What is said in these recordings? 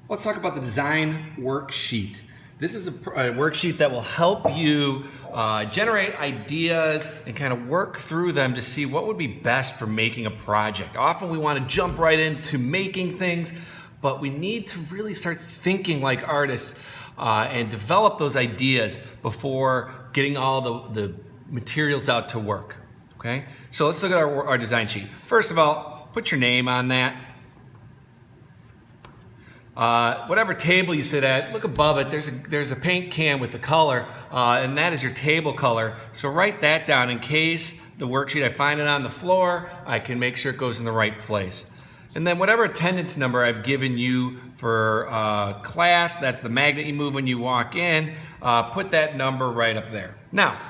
Let's talk about the design worksheet. This is a worksheet that will help you generate ideas and kind of work through them to see what would be best for making a project. Often we want to jump right into making things, but we need to really start thinking like artists and develop those ideas before getting all the materials out to work. Okay, so let's look at our design sheet. First of all, put your name on that. Whatever table you sit at, look above it. There's a paint can with the color, and that is your table color. So write that down in case the worksheet, I find it on the floor, I can make sure it goes in the right place. And then whatever attendance number I've given you for class, that's the magnet you move when you walk in, put that number right up there. Now,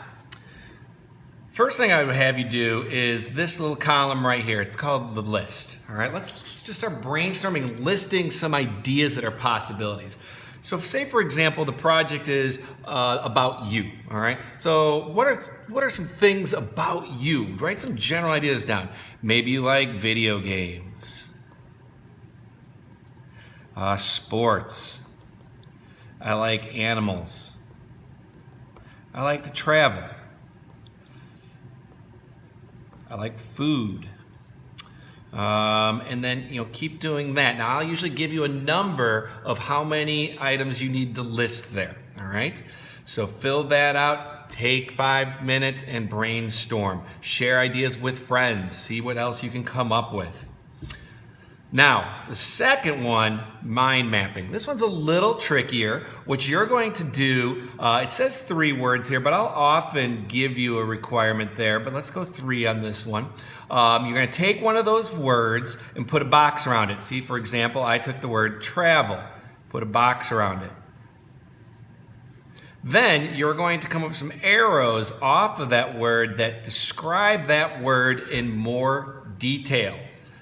first thing I would have you do is this little column right here. It's called the list. All right, let's just start brainstorming, listing some ideas that are possibilities. So say, for example, the project is about you. All right, so what are some things about you? Write some general ideas down. Maybe you like video games, sports. I like animals. I like to travel. I like food. And then, keep doing that. Now, I'll usually give you a number of how many items you need to list there, all right? So fill that out, take 5 minutes and brainstorm. Share ideas with friends, see what else you can come up with. Now, the second one, mind mapping. This one's a little trickier. What you're going to do, it says 3 words here, but I'll often give you a requirement there, but let's go 3 on this one. You're going to take one of those words and put a box around it. See, for example, I took the word travel, put a box around it. Then you're going to come up with some arrows off of that word that describe that word in more detail.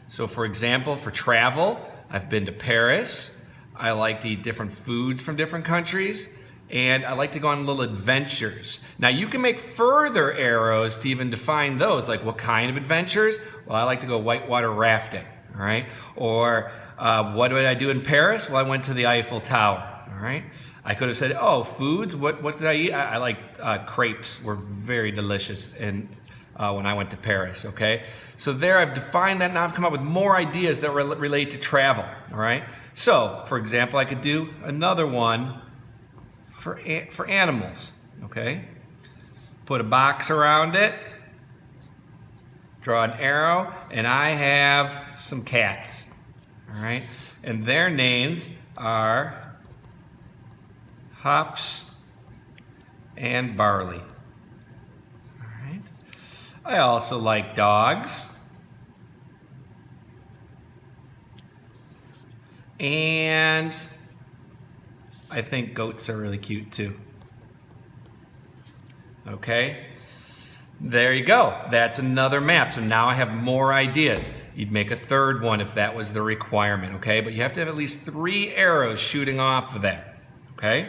So for example, for travel, I've been to Paris. I like to eat different foods from different countries, and I like to go on little adventures. Now you can make further arrows to even define those, like what kind of adventures? Well, I like to go whitewater rafting, all right? Or what did I do in Paris? Well, I went to the Eiffel Tower, all right? I could have said, oh, foods, what did I eat? I like crepes, were very delicious, and when I went to Paris, okay? So there I've defined that. Now I've come up with more ideas that relate to travel, all right? So, for example, I could do another one for animals, okay? Put a box around it, draw an arrow, and I have some cats, all right? And their names are Hops and Barley. I also like dogs. And I think goats are really cute too. Okay? There you go. That's another map. So now I have more ideas. You'd make a third one if that was the requirement, okay? But you have to have at least 3 arrows shooting off of that, okay?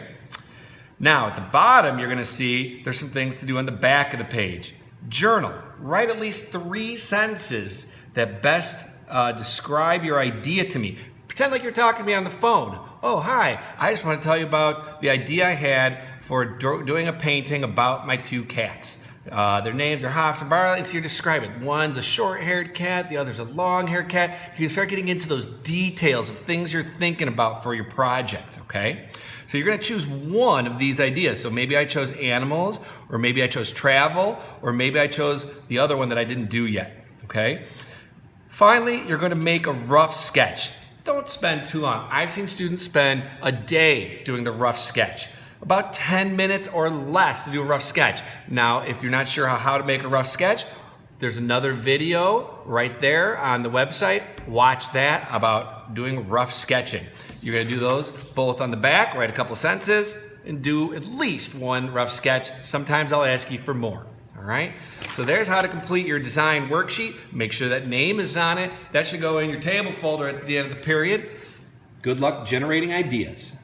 Now at the bottom, you're gonna see there's some things to do on the back of the page. Journal. Write at least 3 sentences that best describe your idea to me. Pretend like you're talking to me on the phone. Oh, hi. I just want to tell you about the idea I had for doing a painting about my 2 cats. Their names are Hops and Barley, and so you describe it. One's a short-haired cat, the other's a long-haired cat. You can start getting into those details of things you're thinking about for your project, okay? So you're going to choose one of these ideas. So maybe I chose animals, or maybe I chose travel, or maybe I chose the other one that I didn't do yet, okay? Finally, you're going to make a rough sketch. Don't spend too long. I've seen students spend a day doing the rough sketch. About 10 minutes or less to do a rough sketch. Now, if you're not sure how to make a rough sketch, there's another video right there on the website. Watch that about doing rough sketching. You're going to do those both on the back, write a couple sentences, and do at least 1 rough sketch. Sometimes I'll ask you for more. All right? So there's how to complete your design worksheet. Make sure that name is on it. That should go in your table folder at the end of the period. Good luck generating ideas.